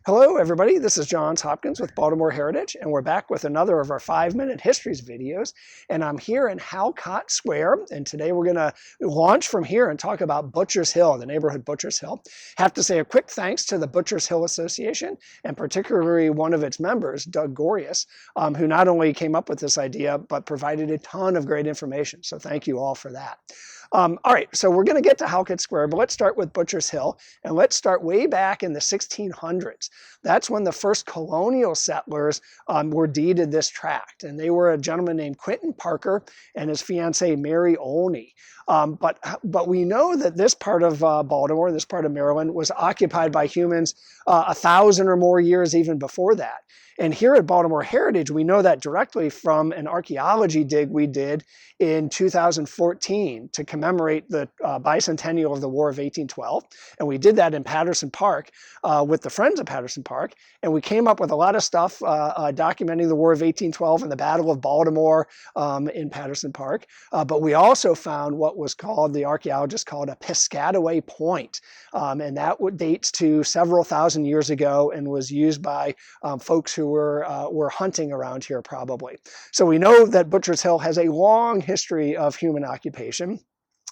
Hello everybody, this is Johns Hopkins with Baltimore Heritage, and we're back with another of our 5-minute Histories videos. And I'm here in Halcott Square, and today we're going to launch from here and talk about Butcher's Hill, the neighborhood Butcher's Hill. Have to say a quick thanks to the Butcher's Hill Association, and particularly one of its members, Doug Gorius, who not only came up with this idea, but provided a ton of great information. So thank you all for that. All right, so we're going to get to Halcott Square, but let's start with Butcher's Hill, and let's start way back in the 1600s. That's when the first colonial settlers were deeded this tract, and they were a gentleman named Quentin Parker and his fiancée Mary Olney. But we know that this part of Baltimore, this part of Maryland, was occupied by humans 1,000 or more years even before that. And here at Baltimore Heritage, we know that directly from an archaeology dig we did in 2014 to commemorate the bicentennial of the War of 1812. And we did that in Patterson Park with the Friends of Patterson Park. And we came up with a lot of stuff documenting the War of 1812 and the Battle of Baltimore in Patterson Park. But we also found what was called, the archaeologists called a Piscataway point. And that dates to several thousand years ago and was used by folks who were hunting around here probably. So we know that Butcher's Hill has a long history of human occupation.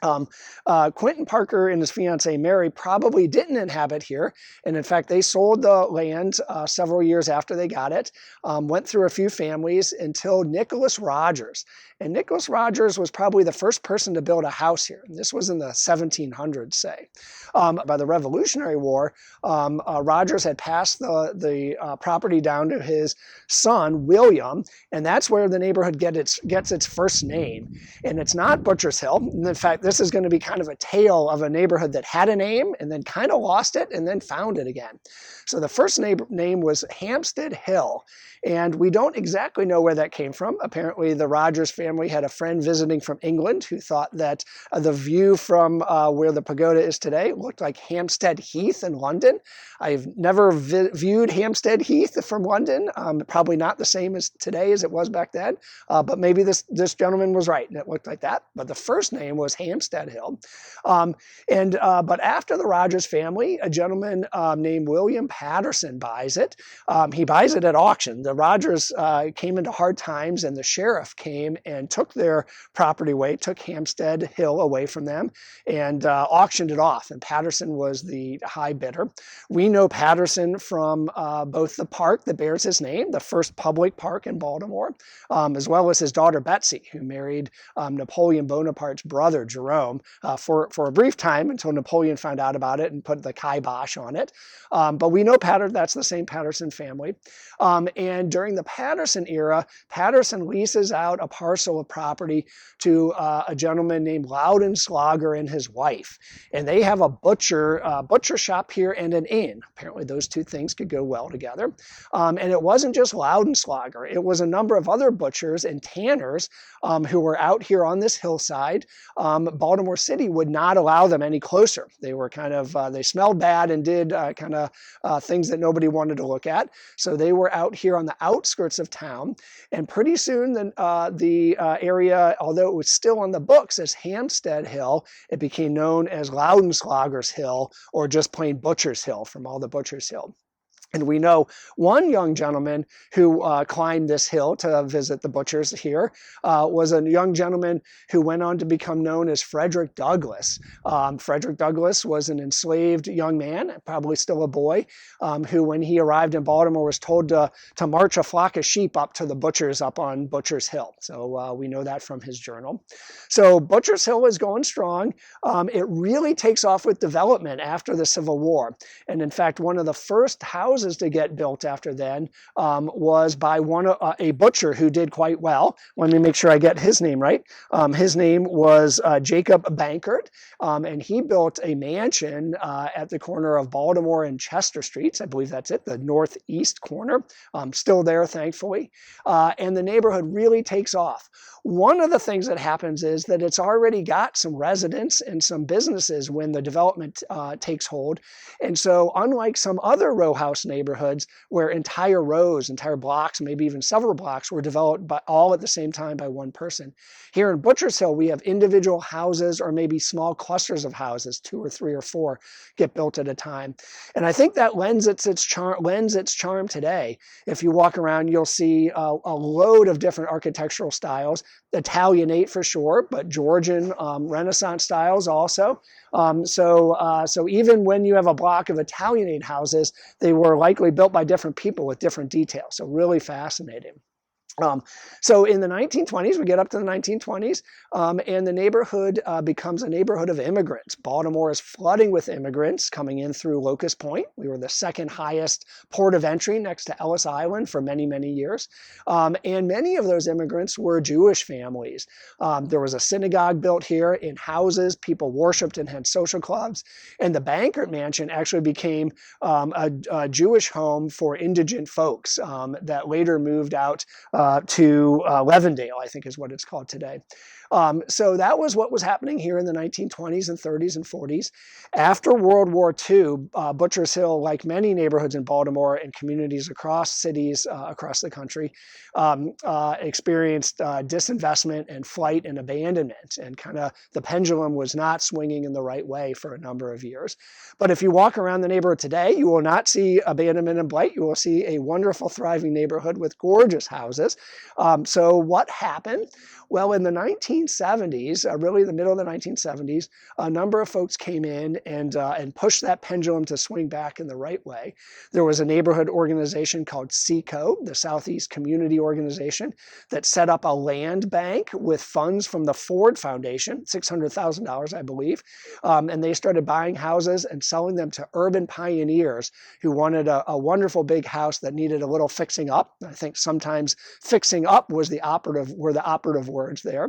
Quentin Parker and his fiancée Mary probably didn't inhabit here, and in fact they sold the land several years after they got it, went through a few families until Nicholas Rogers. And Nicholas Rogers was probably the first person to build a house here, and this was in the 1700s, say. By the Revolutionary War, Rogers had passed the property down to his son, William, and that's where the neighborhood gets its first name. And it's not Butcher's Hill. And in fact, this is going to be kind of a tale of a neighborhood that had a name and then kind of lost it and then found it again. So the first name was Hampstead Hill. And we don't exactly know where that came from. Apparently, the Rogers family had a friend visiting from England who thought that the view from where the pagoda is today looked like Hampstead Heath in London. I've never viewed Hampstead Heath from London. Probably not the same as today as it was back then. But maybe this gentleman was right, and it looked like that. But the first name was Hampstead Hill. But after the Rogers family, a gentleman named William Patterson buys it. He buys it at auction. The Rogers came into hard times, and the sheriff came and took their property away, took Hampstead Hill away from them, and auctioned it off. And Patterson was the high bidder. We know Patterson from both the park that bears his name, the first public park in Baltimore, as well as his daughter Betsy, who married Napoleon Bonaparte's brother Jerome for a brief time until Napoleon found out about it and put the kibosh on it. But we know that's the same Patterson family. And during the Patterson era, Patterson leases out a parcel of property to a gentleman named Loudenslager and his wife. And they have a butcher shop here and an inn. Apparently those two things could go well together. And it wasn't just Loudenslager. It was a number of other butchers and tanners who were out here on this hillside. Baltimore City would not allow them any closer. They were they smelled bad and did things that nobody wanted to look at. So they were out here on the outskirts of town. And pretty soon the area, although it was still on the books as Hampstead Hill, it became known as Loudenslager's Hill, or just plain Butcher's Hill from all the Butcher's Hill. And we know one young gentleman who climbed this hill to visit the butchers here was a young gentleman who went on to become known as Frederick Douglass. Frederick Douglass was an enslaved young man, probably still a boy, who when he arrived in Baltimore was told to march a flock of sheep up to the butchers up on Butcher's Hill. So we know that from his journal. So Butcher's Hill is going strong. It really takes off with development after the Civil War. And in fact, one of the first houses to get built after then was by a butcher who did quite well. Let me make sure I get his name right. His name was Jacob Bankard, and he built a mansion at the corner of Baltimore and Chester Streets. I believe that's it, the northeast corner. Still there, thankfully. And the neighborhood really takes off. One of the things that happens is that it's already got some residents and some businesses when the development takes hold. And so unlike some other row house neighborhoods where entire rows, entire blocks, maybe even several blocks were developed by all at the same time by one person. Here in Butchers Hill, we have individual houses or maybe small clusters of houses, 2 or 3 or 4 get built at a time. And I think that lends its charm today. If you walk around, you'll see a load of different architectural styles, Italianate for sure, but Georgian Renaissance styles also. So even when you have a block of Italianate houses, they were likely built by different people with different details. So really fascinating. So in the 1920s, we get up to the 1920s, and the neighborhood becomes a neighborhood of immigrants. Baltimore is flooding with immigrants coming in through Locust Point. We were the second highest port of entry next to Ellis Island for many, many years. And many of those immigrants were Jewish families. There was a synagogue built here in houses. People worshiped and had social clubs. And the Bankard Mansion actually became a Jewish home for indigent folks that later moved out to Levendale, I think is what it's called today. So that was what was happening here in the 1920s and 30s and 40s. After World War II, Butchers Hill, like many neighborhoods in Baltimore and communities across cities across the country, experienced disinvestment and flight and abandonment. And kind of the pendulum was not swinging in the right way for a number of years. But if you walk around the neighborhood today, you will not see abandonment and blight. You will see a wonderful, thriving neighborhood with gorgeous houses. So what happened? Well, in the 1970s, really the middle of the 1970s, a number of folks came in and pushed that pendulum to swing back in the right way. There was a neighborhood organization called SECO, the Southeast Community Organization, that set up a land bank with funds from the Ford Foundation, $600,000, I believe, and they started buying houses and selling them to urban pioneers who wanted a wonderful big house that needed a little fixing up. I think sometimes fixing up were the operative words there.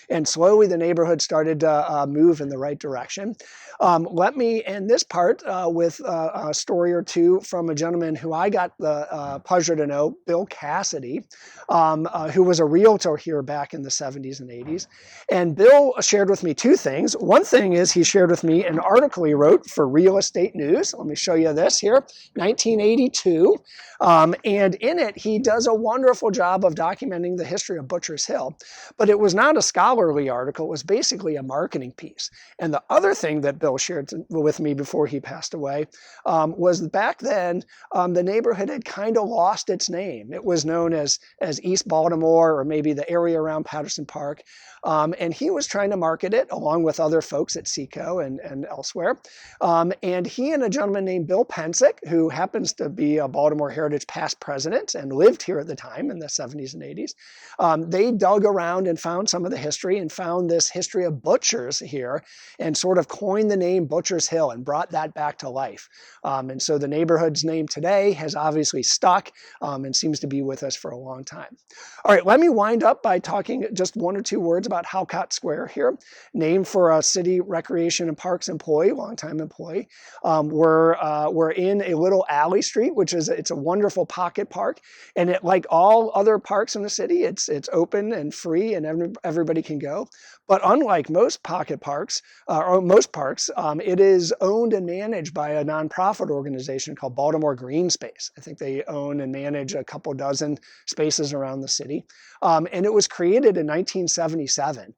And slowly the neighborhood started to move in the right direction. Let me end this part with a story or two from a gentleman who I got the pleasure to know, Bill Cassidy, who was a realtor here back in the 70s and 80s. And Bill shared with me 2 things. One thing is he shared with me an article he wrote for Real Estate News. Let me show you this here, 1982. And in it, he does a wonderful job of documenting the history of Butchers Hill. But it was not a scholarly article. It was basically a marketing piece. And the other thing that Bill shared with me before he passed away was back then, the neighborhood had kind of lost its name. It was known as East Baltimore, or maybe the area around Patterson Park. And he was trying to market it along with other folks at SECO and elsewhere. And he and a gentleman named Bill Pensick, who happens to be a Baltimore Heritage past president and lived here at the time in the 70s and 80s, they dug around and found some of the history and found this history of butchers here and sort of coined the name Butchers Hill and brought that back to life. And so the neighborhood's name today has obviously stuck and seems to be with us for a long time. All right, let me wind up by talking just 1 or 2 words about Halcott Square here, named for a city recreation and parks employee, longtime employee. We're in a little alley street, it's a wonderful pocket park, and it, like all other parks in the city, it's open and free, and everybody can go. But unlike most pocket parks, or most parks, it is owned and managed by a nonprofit organization called Baltimore Green Space. I think they own and manage a couple dozen spaces around the city. And it was created in 1977.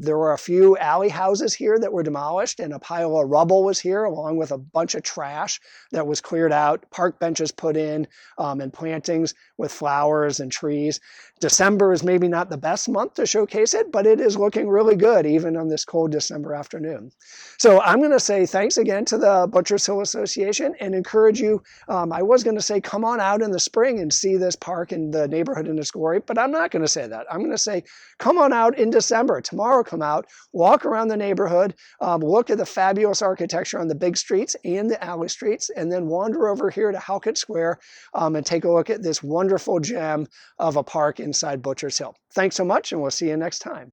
There were a few alley houses here that were demolished, and a pile of rubble was here, along with a bunch of trash that was cleared out, park benches put in, and plantings with flowers and trees. December is maybe not the best month to showcase it, but it is looking really good, even on this cold December afternoon. So I'm going to say thanks again to the Butchers Hill Association and encourage you. I was going to say come on out in the spring and see this park and the neighborhood in its glory, but I'm not going to say that. I'm going to say come on out in December. Tomorrow, come out, walk around the neighborhood, look at the fabulous architecture on the big streets and the alley streets, and then wander over here to Halcott Square and take a look at this wonderful gem of a park inside Butchers Hill. Thanks so much, and we'll see you next time.